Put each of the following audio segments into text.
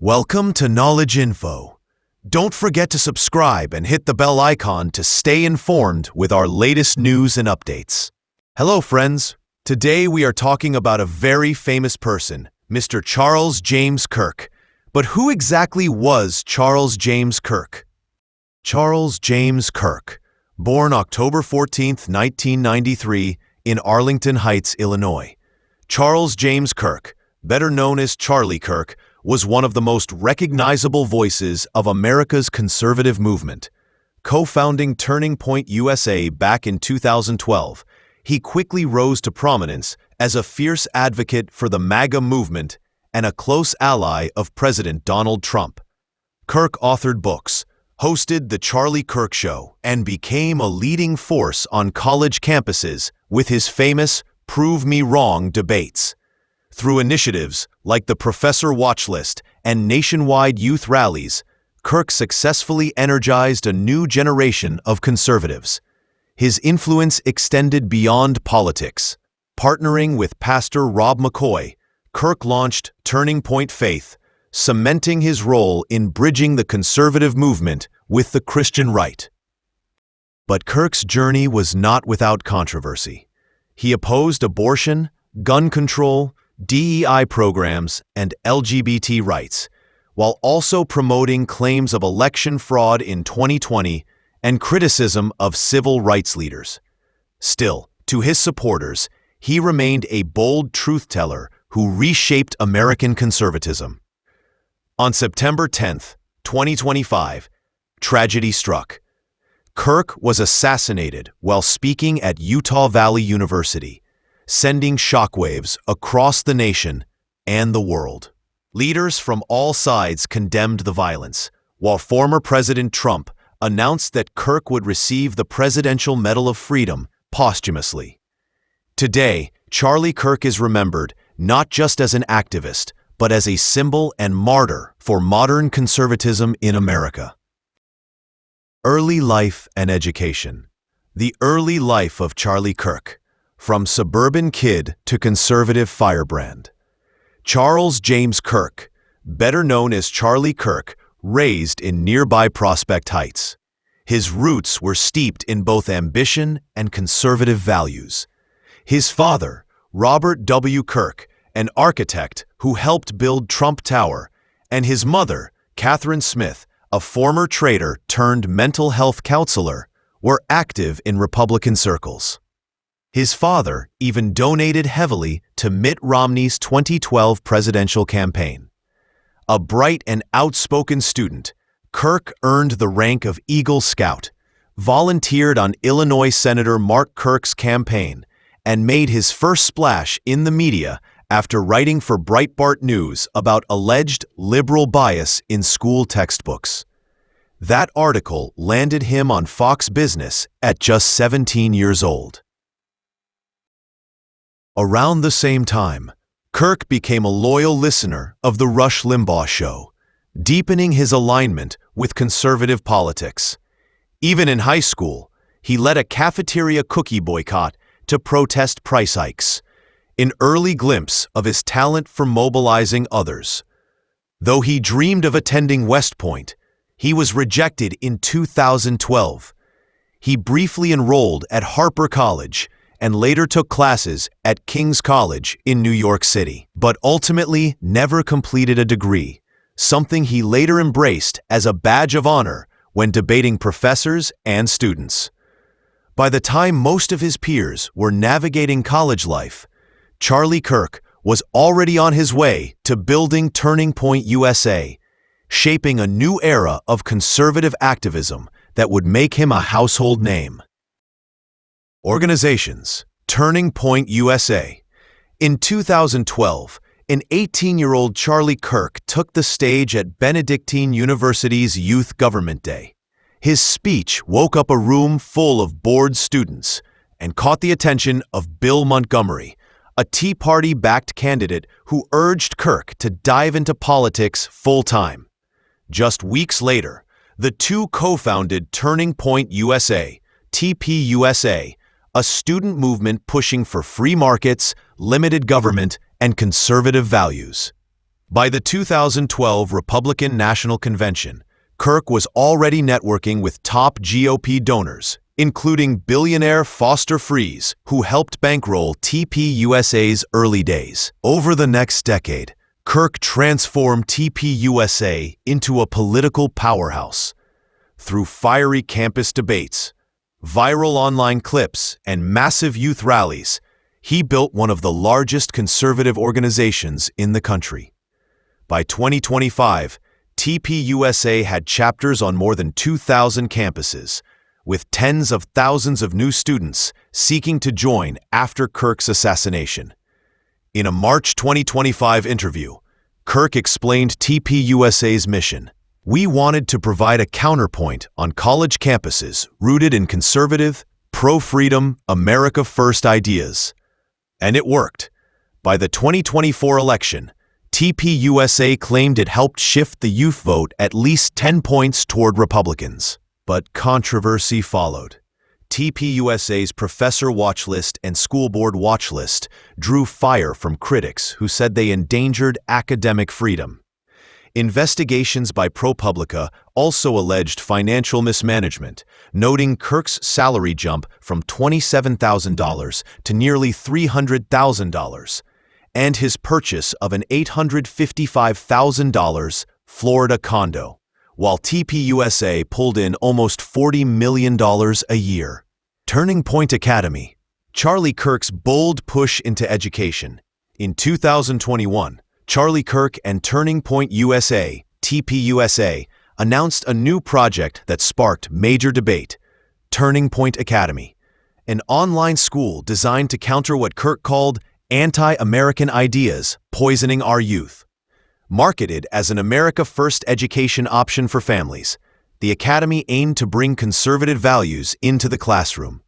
Welcome to Knowledge Info. Don't forget to subscribe and hit the bell icon to stay informed with our latest news and updates. Hello, friends. Today we are talking about a very famous person, Mr. Charles James Kirk. But who exactly was Charles James Kirk? Charles James Kirk, born October 14, 1993, in Arlington Heights, Illinois. Charles James Kirk, better known as Charlie Kirk, was one of the most recognizable voices of America's conservative movement. Co-founding Turning Point USA back in 2012, he quickly rose to prominence as a fierce advocate for the MAGA movement and a close ally of President Donald Trump. Kirk authored books, hosted The Charlie Kirk Show, and became a leading force on college campuses with his famous Prove Me Wrong debates. Through initiatives like the Professor Watch List and nationwide youth rallies, Kirk successfully energized a new generation of conservatives. His influence extended beyond politics. Partnering with Pastor Rob McCoy, Kirk launched Turning Point Faith, cementing his role in bridging the conservative movement with the Christian right. But Kirk's journey was not without controversy. He opposed abortion, gun control, DEI programs, and LGBT rights, while also promoting claims of election fraud in 2020 and criticism of civil rights leaders. Still, to his supporters, he remained a bold truth-teller who reshaped American conservatism. On September 10, 2025, tragedy struck. Kirk was assassinated while speaking at Utah Valley University, sending shockwaves across the nation and the world. Leaders from all sides condemned the violence, while former President Trump announced that Kirk would receive the Presidential Medal of Freedom posthumously. Today, Charlie Kirk is remembered not just as an activist, but as a symbol and martyr for modern conservatism in America. Early life and education. The early life of Charlie Kirk. From suburban kid to conservative firebrand. Charles James Kirk, better known as Charlie Kirk, raised in nearby Prospect Heights. His roots were steeped in both ambition and conservative values. His father, Robert W. Kirk, an architect who helped build Trump Tower, and his mother, Catherine Smith, a former trader turned mental health counselor, were active in Republican circles. His father even donated heavily to Mitt Romney's 2012 presidential campaign. A bright and outspoken student, Kirk earned the rank of Eagle Scout, volunteered on Illinois Senator Mark Kirk's campaign, and made his first splash in the media after writing for Breitbart News about alleged liberal bias in school textbooks. That article landed him on Fox Business at just 17 years old. Around the same time, Kirk became a loyal listener of The Rush Limbaugh Show, deepening his alignment with conservative politics. Even in high school, he led a cafeteria cookie boycott to protest price hikes, an early glimpse of his talent for mobilizing others. Though he dreamed of attending West Point, he was rejected in 2012. He briefly enrolled at Harper College and later took classes at King's College in New York City, but ultimately never completed a degree, something he later embraced as a badge of honor when debating professors and students. By the time most of his peers were navigating college life, Charlie Kirk was already on his way to building Turning Point USA, shaping a new era of conservative activism that would make him a household name. Organizations. Turning Point USA. In 2012, an 18-year-old Charlie Kirk took the stage at Benedictine University's Youth Government Day. His speech woke up a room full of bored students and caught the attention of Bill Montgomery, a Tea Party-backed candidate who urged Kirk to dive into politics full-time. Just weeks later, the two co-founded Turning Point USA, TPUSA, a student movement pushing for free markets, limited government, and conservative values. By the 2012 Republican National Convention, Kirk was already networking with top GOP donors, including billionaire Foster Friess, who helped bankroll TPUSA's early days. Over the next decade, Kirk transformed TPUSA into a political powerhouse. Through fiery campus debates, viral online clips, and massive youth rallies, he built one of the largest conservative organizations in the country. By 2025, TPUSA had chapters on more than 2,000 campuses, with tens of thousands of new students seeking to join after Kirk's assassination. In a March 2025 interview, Kirk explained TPUSA's mission. "We wanted to provide a counterpoint on college campuses rooted in conservative, pro-freedom, America First ideas." And it worked. By the 2024 election, TPUSA claimed it helped shift the youth vote at least 10 points toward Republicans. But controversy followed. TPUSA's professor watch list and school board watch list drew fire from critics who said they endangered academic freedom. Investigations by ProPublica also alleged financial mismanagement, noting Kirk's salary jump from $27,000 to nearly $300,000, and his purchase of an $855,000 Florida condo, while TPUSA pulled in almost $40 million a year. Turning Point Academy, Charlie Kirk's bold push into education. In 2021, Charlie Kirk and TurningPointUSA, TPUSA, announced a new project that sparked major debate, Turning Point Academy, an online school designed to counter what Kirk called anti-American ideas poisoning our youth. Marketed as an America First education option for families, the academy aimed to bring conservative values into the classroom.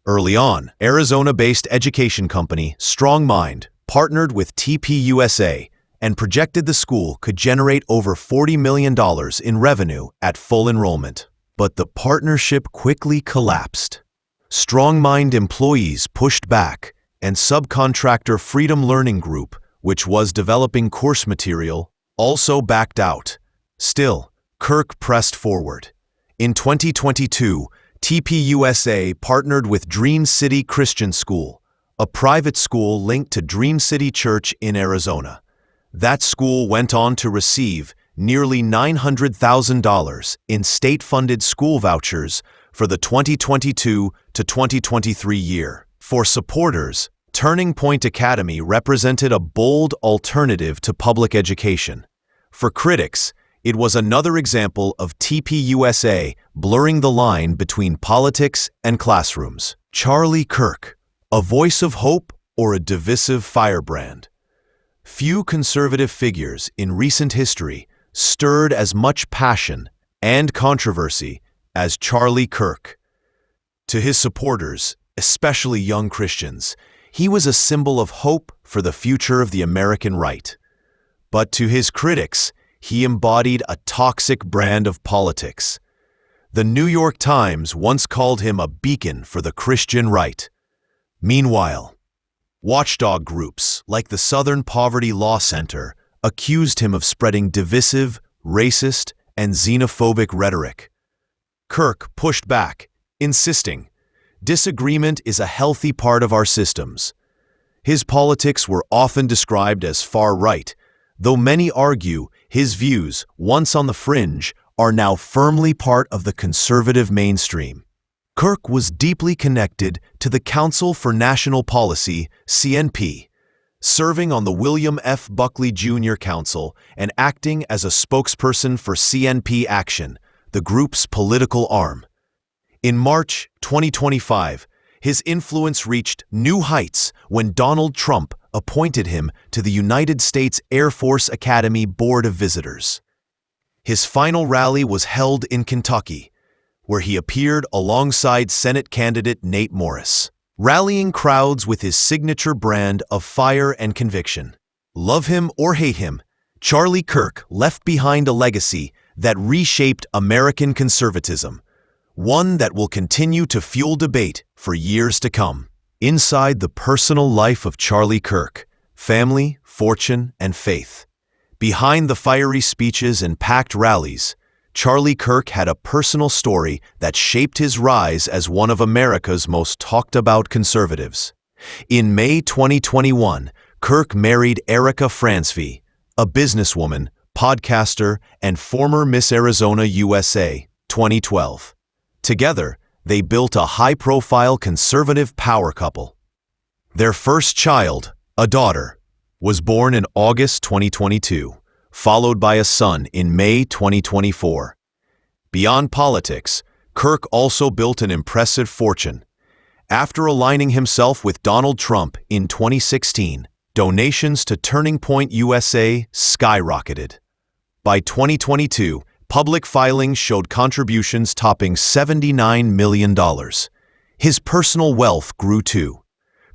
Early on, Arizona-based education company Strong Mind partnered with TPUSA and projected the school could generate over $40 million in revenue at full enrollment. But the partnership quickly collapsed. Strong Mind employees pushed back, and subcontractor Freedom Learning Group, which was developing course material, also backed out. Still, Kirk pressed forward. In 2022, TPUSA partnered with Dream City Christian School, a private school linked to Dream City Church in Arizona. That school went on to receive nearly $900,000 in state-funded school vouchers for the 2022 to 2023 year. For supporters, Turning Point Academy represented a bold alternative to public education. For critics, it was another example of TPUSA blurring the line between politics and classrooms. Charlie Kirk, a voice of hope or a divisive firebrand? Few conservative figures in recent history stirred as much passion and controversy as Charlie Kirk. To his supporters, especially young Christians, he was a symbol of hope for the future of the American right. But to his critics, he embodied a toxic brand of politics. The New York Times once called him a beacon for the Christian right. Meanwhile, watchdog groups like the Southern Poverty Law Center accused him of spreading divisive, racist, and xenophobic rhetoric. Kirk pushed back, insisting, "Disagreement is a healthy part of our systems." His politics were often described as far-right, though many argue his views, once on the fringe, are now firmly part of the conservative mainstream. Kirk was deeply connected to the Council for National Policy, CNP, serving on the William F. Buckley Jr. Council and acting as a spokesperson for CNP Action, the group's political arm. In March 2025, his influence reached new heights when Donald Trump appointed him to the United States Air Force Academy Board of Visitors. His final rally was held in Kentucky, where he appeared alongside Senate candidate Nate Morris, rallying crowds with his signature brand of fire and conviction. Love him or hate him, Charlie Kirk left behind a legacy that reshaped American conservatism, one that will continue to fuel debate for years to come. Inside the personal life of Charlie Kirk, family, fortune, and faith. Behind the fiery speeches and packed rallies, Charlie Kirk had a personal story that shaped his rise as one of America's most talked-about conservatives. In May 2021, Kirk married Erica Fransvey, a businesswoman, podcaster, and former Miss Arizona USA 2012. Together, they built a high-profile conservative power couple. Their first child, a daughter, was born in August 2022, followed by a son in May 2024. Beyond politics, Kirk also built an impressive fortune. After aligning himself with Donald Trump in 2016, donations to TurningPointUSA skyrocketed. By 2022, public filings showed contributions topping $79 million. His personal wealth grew too.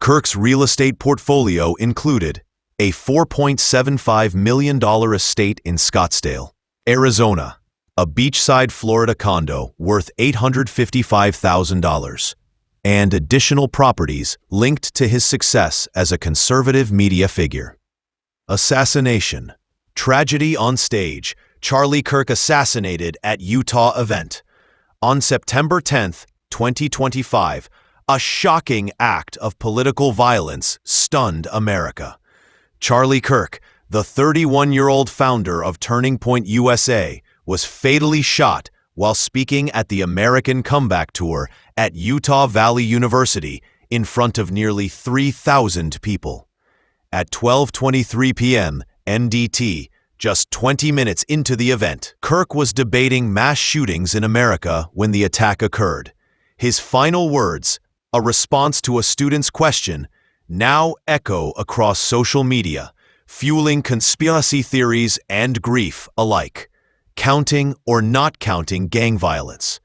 Kirk's real estate portfolio included a $4.75 million estate in Scottsdale, Arizona, a beachside Florida condo worth $855,000, and additional properties linked to his success as a conservative media figure. Assassination. Tragedy on stage. Charlie Kirk assassinated at Utah event. On September 10, 2025, a shocking act of political violence stunned America. Charlie Kirk, the 31-year-old founder of Turning Point USA, was fatally shot while speaking at the American Comeback Tour at Utah Valley University in front of nearly 3,000 people. At 12:23 p.m. NDT, just 20 minutes into the event, Kirk was debating mass shootings in America when the attack occurred. His final words, a response to a student's question, now echo across social media, fueling conspiracy theories and grief alike. Counting or not counting gang violence.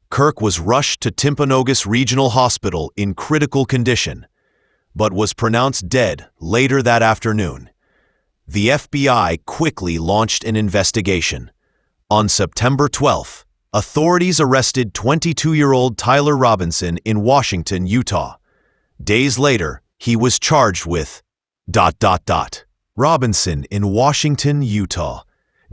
Kirk was rushed to Timpanogos Regional Hospital in critical condition, but was pronounced dead later that afternoon. The FBI quickly launched an investigation. On September 12th, authorities arrested 22-year-old Tyler Robinson in Washington, Utah. Days later, he was charged with ... Robinson in Washington, Utah.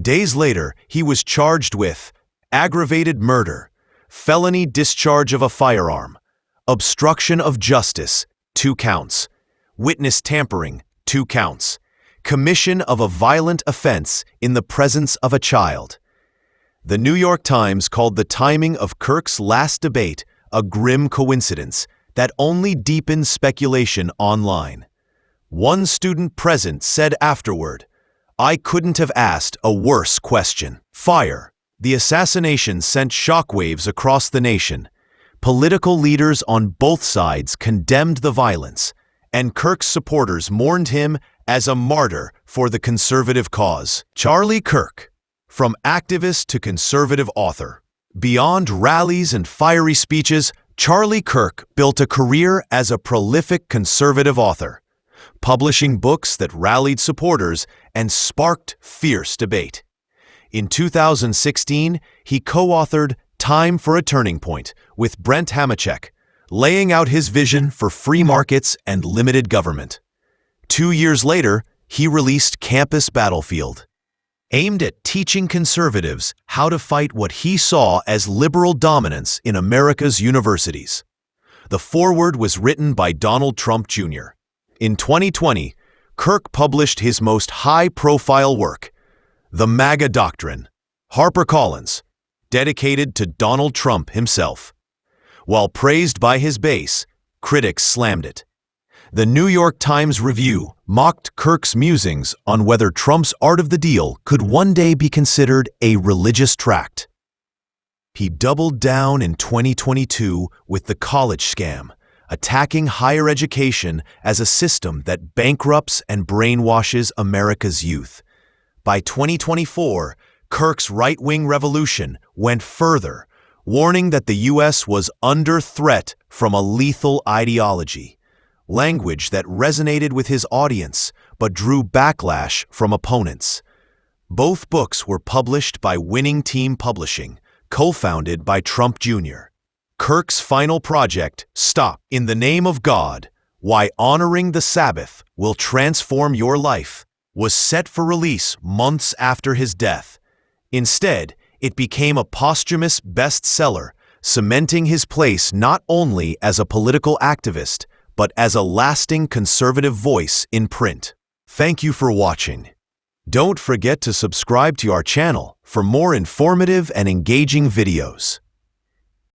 Days later, he was charged with aggravated murder, felony discharge of a firearm, obstruction of justice, 2 counts, witness tampering, 2 counts, commission of a violent offense in the presence of a child. The New York Times called the timing of Kirk's last debate a grim coincidence that only deepened speculation online. One student present said afterward, "I couldn't have asked a worse question." Fire. The assassination sent shockwaves across the nation. Political leaders on both sides condemned the violence, and Kirk's supporters mourned him as a martyr for the conservative cause. Charlie Kirk. From activist to conservative author. Beyond rallies and fiery speeches, Charlie Kirk built a career as a prolific conservative author, publishing books that rallied supporters and sparked fierce debate. In 2016, he co-authored Time for a Turning Point with Brent Hamachek, laying out his vision for free markets and limited government. 2 years later, he released Campus Battlefield, aimed at teaching conservatives how to fight what he saw as liberal dominance in America's universities. The foreword was written by Donald Trump Jr. In 2020, Kirk published his most high-profile work, The MAGA Doctrine, HarperCollins, dedicated to Donald Trump himself. While praised by his base, critics slammed it. The New York Times Review mocked Kirk's musings on whether Trump's Art of the Deal could one day be considered a religious tract. He doubled down in 2022 with the college scam, attacking higher education as a system that bankrupts and brainwashes America's youth. By 2024, Kirk's right-wing revolution went further, warning that the U.S. was under threat from a lethal ideology, language that resonated with his audience but drew backlash from opponents. Both books were published by Winning Team Publishing, co-founded by Trump Jr. Kirk's final project, Stop in the Name of God, Why Honoring the Sabbath Will Transform Your Life, was set for release months after his death. Instead, it became a posthumous bestseller, cementing his place not only as a political activist, but as a lasting conservative voice in print. Thank you for watching. Don't forget to subscribe to our channel for more informative and engaging videos.